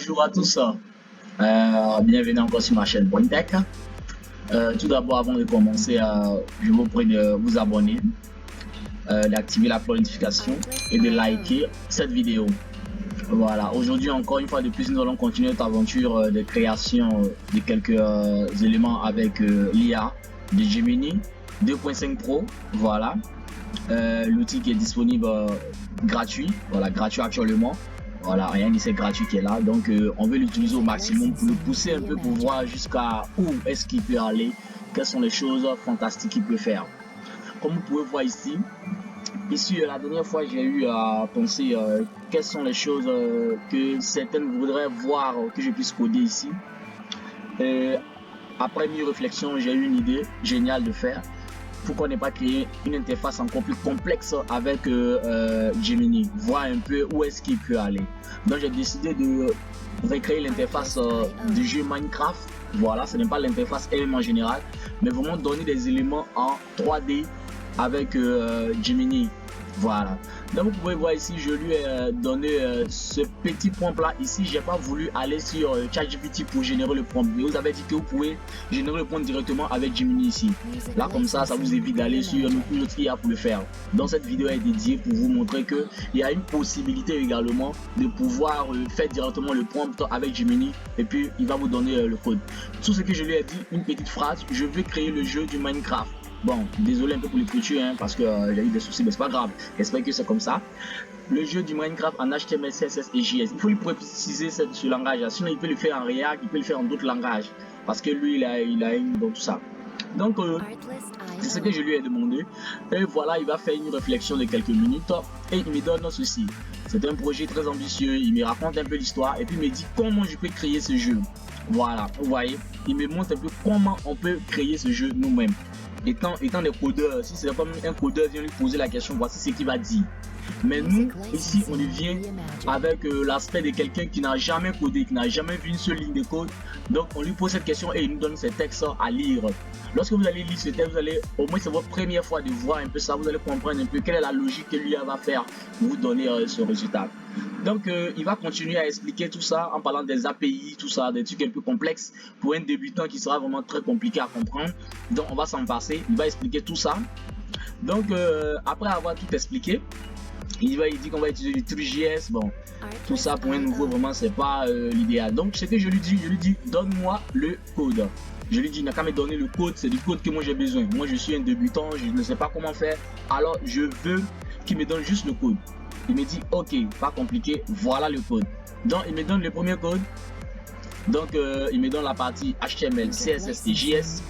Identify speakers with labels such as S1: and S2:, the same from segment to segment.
S1: Bonjour à tous, bienvenue encore sur ma chaîne Pointech. Tout d'abord, avant de commencer, je vous prie de vous abonner, d'activer la notification et de liker cette vidéo. Voilà, aujourd'hui encore une fois de plus, nous allons continuer notre aventure de création de quelques éléments avec l'IA de Gemini 2.5 Pro. Voilà, l'outil qui est disponible gratuit, voilà, gratuit actuellement. Voilà, rien que c'est gratuit qui est là, donc on veut l'utiliser au maximum pour le pousser un peu pour voir jusqu'à où est-ce qu'il peut aller, quelles sont les choses fantastiques qu'il peut faire. Comme vous pouvez voir ici, la dernière fois j'ai eu à penser quelles sont les choses que certaines voudraient voir que je puisse coder ici. Après une réflexion, j'ai eu une idée géniale de faire. Pourquoi ne pas créer une interface encore plus complexe avec Gemini, voir un peu où est-ce qu'il peut aller. Donc j'ai décidé de recréer l'interface du jeu Minecraft. Voilà, ce n'est pas l'interface elle-même en général, mais vraiment donner des éléments en 3D avec Gemini. Voilà, donc vous pouvez voir ici, je lui ai donné ce petit prompt là. Ici, j'ai pas voulu aller sur ChatGPT pour générer le prompt, mais vous avez dit que vous pouvez générer le prompt directement avec Gemini ici. Là, comme ça vous évite d'aller sur une autre IA pour le faire. Donc cette vidéo est dédiée pour vous montrer que il y a une possibilité également de pouvoir faire directement le prompt avec Gemini et puis il va vous donner le code. Tout ce que je lui ai dit, une petite phrase: je veux créer le jeu du Minecraft. Bon, désolé un peu pour l'écriture, parce que j'ai eu des soucis, mais c'est pas grave. J'espère que c'est comme ça. Le jeu du Minecraft en HTML, CSS et JS. Il faut lui préciser ce langage. Sinon, il peut le faire en React, il peut le faire en d'autres langages. Parce que lui, il a une dans tout ça. Donc, c'est ce que je lui ai demandé. Et voilà, il va faire une réflexion de quelques minutes et il me donne ceci. C'est un projet très ambitieux. Il me raconte un peu l'histoire et puis il me dit comment je peux créer ce jeu. Voilà, vous voyez, il me montre un peu comment on peut créer ce jeu nous-mêmes. Étant des codeurs, si c'est comme un codeur vient lui poser la question, voici ce qu'il va dire. Mais nous, ici, on vient avec l'aspect de quelqu'un qui n'a jamais codé, qui n'a jamais vu une seule ligne de code. Donc, on lui pose cette question et il nous donne ces textes à lire. Lorsque vous allez lire ce texte, vous allez, au moins c'est votre première fois de voir un peu ça, vous allez comprendre un peu quelle est la logique que lui va faire pour vous donner ce résultat. Donc, il va continuer à expliquer tout ça en parlant des API, tout ça, des trucs un peu complexes pour un débutant qui sera vraiment très compliqué à comprendre. Donc, on va s'en passer. Il va expliquer tout ça. Donc, après avoir tout expliqué, il dit qu'on va utiliser du Three.js. Bon, tout ça pour un nouveau, vraiment, c'est pas l'idéal. Donc, ce que je lui dis, donne-moi le code. Je lui dis, il n'a qu'à me donner le code, c'est du code que moi j'ai besoin. Moi, je suis un débutant, je ne sais pas comment faire. Alors, je veux qu'il me donne juste le code. Il me dit, ok, pas compliqué, voilà le code. Donc, il me donne le premier code. Donc, il me donne la partie HTML, CSS et JS.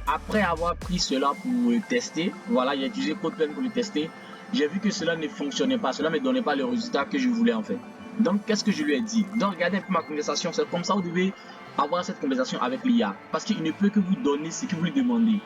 S1: Après avoir pris cela pour tester, voilà, j'ai utilisé CodePen pour le tester. J'ai vu que cela ne fonctionnait pas, cela ne me donnait pas le résultat que je voulais en fait. Donc, qu'est-ce que je lui ai dit? Donc, regardez un peu ma conversation, c'est comme ça vous devez avoir cette conversation avec l'IA. Parce qu'il ne peut que vous donner ce que vous lui demandez.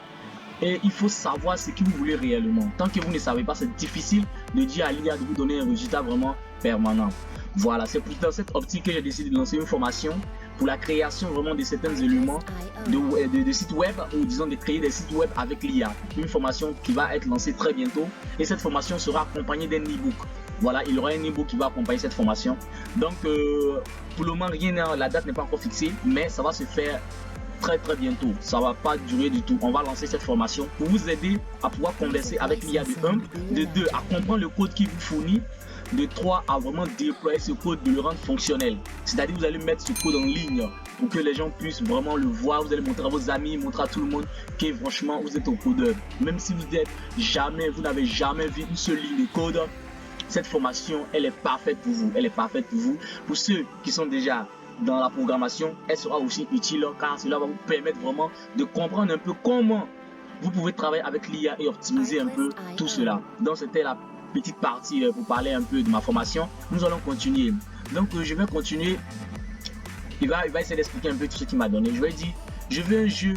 S1: Et il faut savoir ce que vous voulez réellement. Tant que vous ne savez pas, c'est difficile de dire à l'IA de vous donner un résultat vraiment permanent. Voilà, c'est dans cette optique que j'ai décidé de lancer une formation pour la création vraiment de certains éléments de sites web, ou disons de créer des sites web avec l'IA. Une formation qui va être lancée très bientôt et cette formation sera accompagnée d'un e-book. Voilà, il y aura un e-book qui va accompagner cette formation. Donc, pour le moment, la date n'est pas encore fixée, mais ça va se faire très bientôt. Ça va pas durer du tout. On va lancer cette formation pour vous aider à pouvoir converser avec l'IA de 1, de 2 à comprendre le code qui vous fournit, de 3 à vraiment déployer ce code, de le rendre fonctionnel. C'est-à-dire vous allez mettre ce code en ligne pour que les gens puissent vraiment le voir. Vous allez montrer à vos amis, montrer à tout le monde que franchement vous êtes un codeur. Même si vous n'avez jamais vu une seule ligne de code, cette formation elle est parfaite pour vous. Elle est parfaite pour vous. Pour ceux qui sont déjà dans la programmation, elle sera aussi utile car cela va vous permettre vraiment de comprendre un peu comment vous pouvez travailler avec l'IA et optimiser un peu tout cela. Donc c'était la petite partie pour parler un peu de ma formation. Nous allons continuer. Donc je vais continuer. Il va essayer d'expliquer un peu tout ce qu'il m'a donné. Je vais dire, je veux un jeu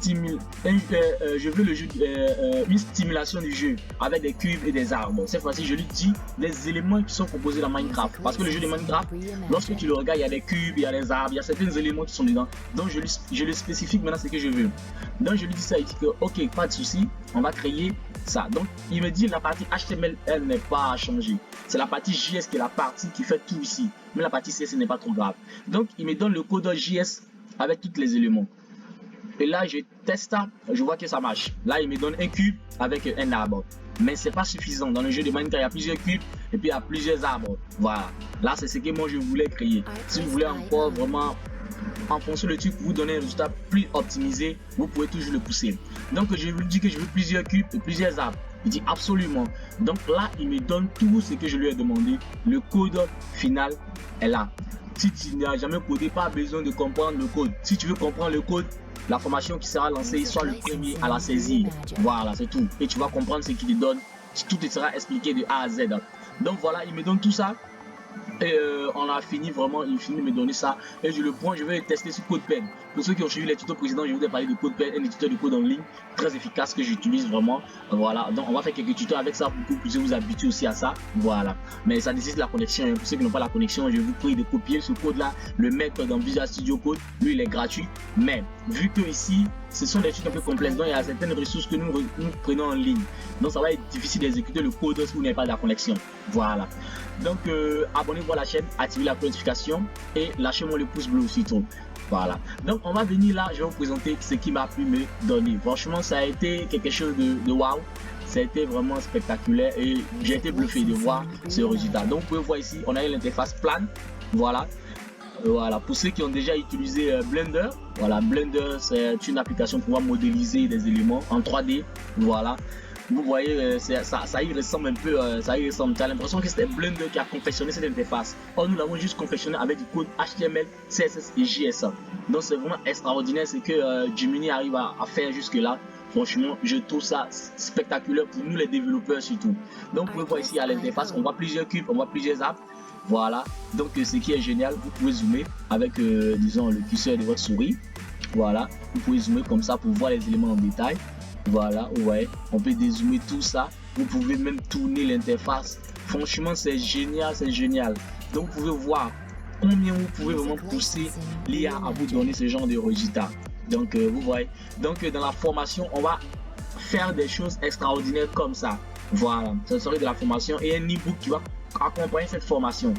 S1: je veux le jeu, une stimulation du jeu avec des cubes et des arbres. Cette fois-ci, je lui dis des éléments qui sont proposés dans Minecraft. Parce que le jeu de Minecraft, lorsque tu le regardes, il y a des cubes, il y a des arbres, il y a certains éléments qui sont dedans. Donc, je lui spécifie maintenant ce que je veux. Donc, je lui dis ça, il dit que, ok, pas de souci, on va créer ça. Donc, il me dit la partie HTML, elle n'est pas à changer. C'est la partie JS qui est la partie qui fait tout ici. Mais la partie CSS n'est pas trop grave. Donc, il me donne le code JS avec tous les éléments. Et là, je teste ça, je vois que ça marche. Là, il me donne un cube avec un arbre. Mais c'est pas suffisant. Dans le jeu de Minecraft, il y a plusieurs cubes et puis il y a plusieurs arbres. Voilà. Là, c'est ce que moi je voulais créer. Si vous voulez encore vraiment enfoncer le truc pour vous donner un résultat plus optimisé, vous pouvez toujours le pousser. Donc, je lui dis que je veux plusieurs cubes et plusieurs arbres. Il dit absolument. Donc là, il me donne tout ce que je lui ai demandé. Le code final est là. Si tu n'as jamais codé, pas besoin de comprendre le code. Si tu veux comprendre le code, la formation qui sera lancée, soit le premier à la saisir. Voilà, c'est tout. Et tu vas comprendre ce qu'il te donne. Tout te sera expliqué de A à Z. Donc voilà, il me donne tout ça. Et on a fini vraiment, il finit de me donner ça. Et je le prends, je vais le tester sur CodePen. Pour ceux qui ont suivi les tutos précédents, je vous ai parlé de CodePen, un éditeur de code en ligne très efficace que j'utilise vraiment. Voilà, donc on va faire quelques tutos avec ça pour que vous puissiez vous habituer aussi à ça. Voilà, mais ça nécessite la connexion. Pour ceux qui n'ont pas la connexion, je vous prie de copier ce code là, le mettre dans Visual Studio Code. Lui, il est gratuit. Mais vu que ici, ce sont des trucs un peu complexes, donc il y a certaines ressources que nous prenons en ligne. Donc ça va être difficile d'exécuter le code si vous n'avez pas de la connexion. Voilà. Donc abonnez-vous à la chaîne, activez la notification et lâchez-moi le pouce bleu aussitôt. Voilà. Donc on va venir là, je vais vous présenter ce qui m'a pu me donner. Franchement, ça a été quelque chose de waouh. Ça a été vraiment spectaculaire et j'ai été bluffé de voir ce résultat. Donc vous pouvez voir ici, on a l'interface plane. Voilà. Voilà, pour ceux qui ont déjà utilisé Blender, voilà, Blender c'est une application pour pouvoir modéliser des éléments en 3D. Voilà. Vous voyez, ça y ressemble un peu, ça y ressemble. Tu as l'impression que c'était Blender qui a confectionné cette interface. Or, nous l'avons juste confectionné avec du code HTML, CSS et JS. Donc, c'est vraiment extraordinaire ce que Gemini arrive à faire jusque-là. Franchement, je trouve ça spectaculaire pour nous les développeurs surtout. Donc, vous pouvez voir ici à l'interface, on voit plusieurs cubes, on voit plusieurs apps. Voilà, donc ce qui est génial, vous pouvez zoomer avec, disons, le curseur de votre souris. Voilà, vous pouvez zoomer comme ça pour voir les éléments en détail. Voilà, ouais, on peut dézoomer tout ça. Vous pouvez même tourner l'interface. Franchement, c'est génial, c'est génial. Donc, vous pouvez voir combien vous pouvez vraiment pousser l'IA à vous donner ce genre de résultats. Donc, vous voyez. Donc, dans la formation, on va faire des choses extraordinaires comme ça. Voilà, ça serait de la formation et un e-book qui va accompagner cette formation.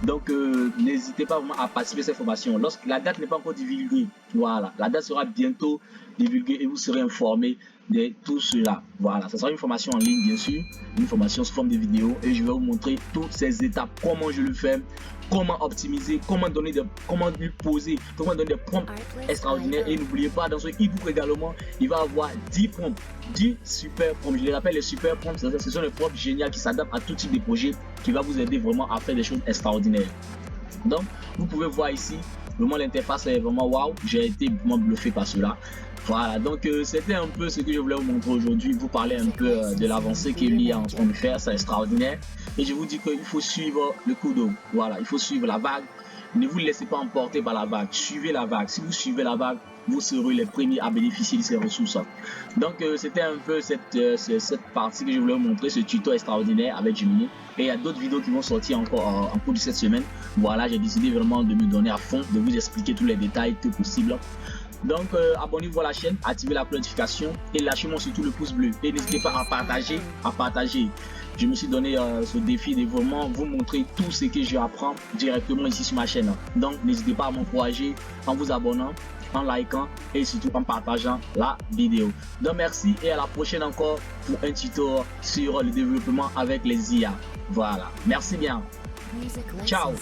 S1: Donc, n'hésitez pas vraiment à participer à cette formation. Lorsque la date n'est pas encore divulguée, voilà, la date sera bientôt divulguée et vous serez informé de tout cela. Voilà, ça sera une formation en ligne, bien sûr, une formation sous forme de vidéo et je vais vous montrer toutes ces étapes, comment je le fais, comment optimiser, comment lui poser, comment donner des prompts extraordinaires. Et n'oubliez pas, dans ce e-book également, il va avoir 10 prompts, 10 super prompts. Je les appelle les super prompts. Ce sont les prompts géniaux qui s'adaptent à tout type de projet, qui va vous aider vraiment à faire des choses extraordinaires. Donc, vous pouvez voir ici, vraiment l'interface est vraiment waouh. J'ai été vraiment bluffé par cela. Voilà, donc c'était un peu ce que je voulais vous montrer aujourd'hui, vous parler un peu de l'avancée que l'IA est en train de faire, c'est extraordinaire. Et je vous dis qu'il faut suivre le cours d'eau, voilà, il faut suivre la vague. Ne vous laissez pas emporter par la vague, suivez la vague. Si vous suivez la vague, vous serez les premiers à bénéficier de ces ressources. Donc c'était un peu cette partie que je voulais vous montrer, ce tuto extraordinaire avec Gemini. Et il y a d'autres vidéos qui vont sortir encore en cours de cette semaine. Voilà, j'ai décidé vraiment de me donner à fond, de vous expliquer tous les détails que possible. Donc abonnez-vous à la chaîne, activez la notification et lâchez-moi surtout le pouce bleu. Et n'hésitez pas à partager, Je me suis donné ce défi de vraiment vous montrer tout ce que j'apprends directement ici sur ma chaîne. Donc n'hésitez pas à m'encourager en vous abonnant, en likant et surtout en partageant la vidéo. Donc merci et à la prochaine encore pour un tuto sur le développement avec les IA. Voilà, merci bien. Ciao.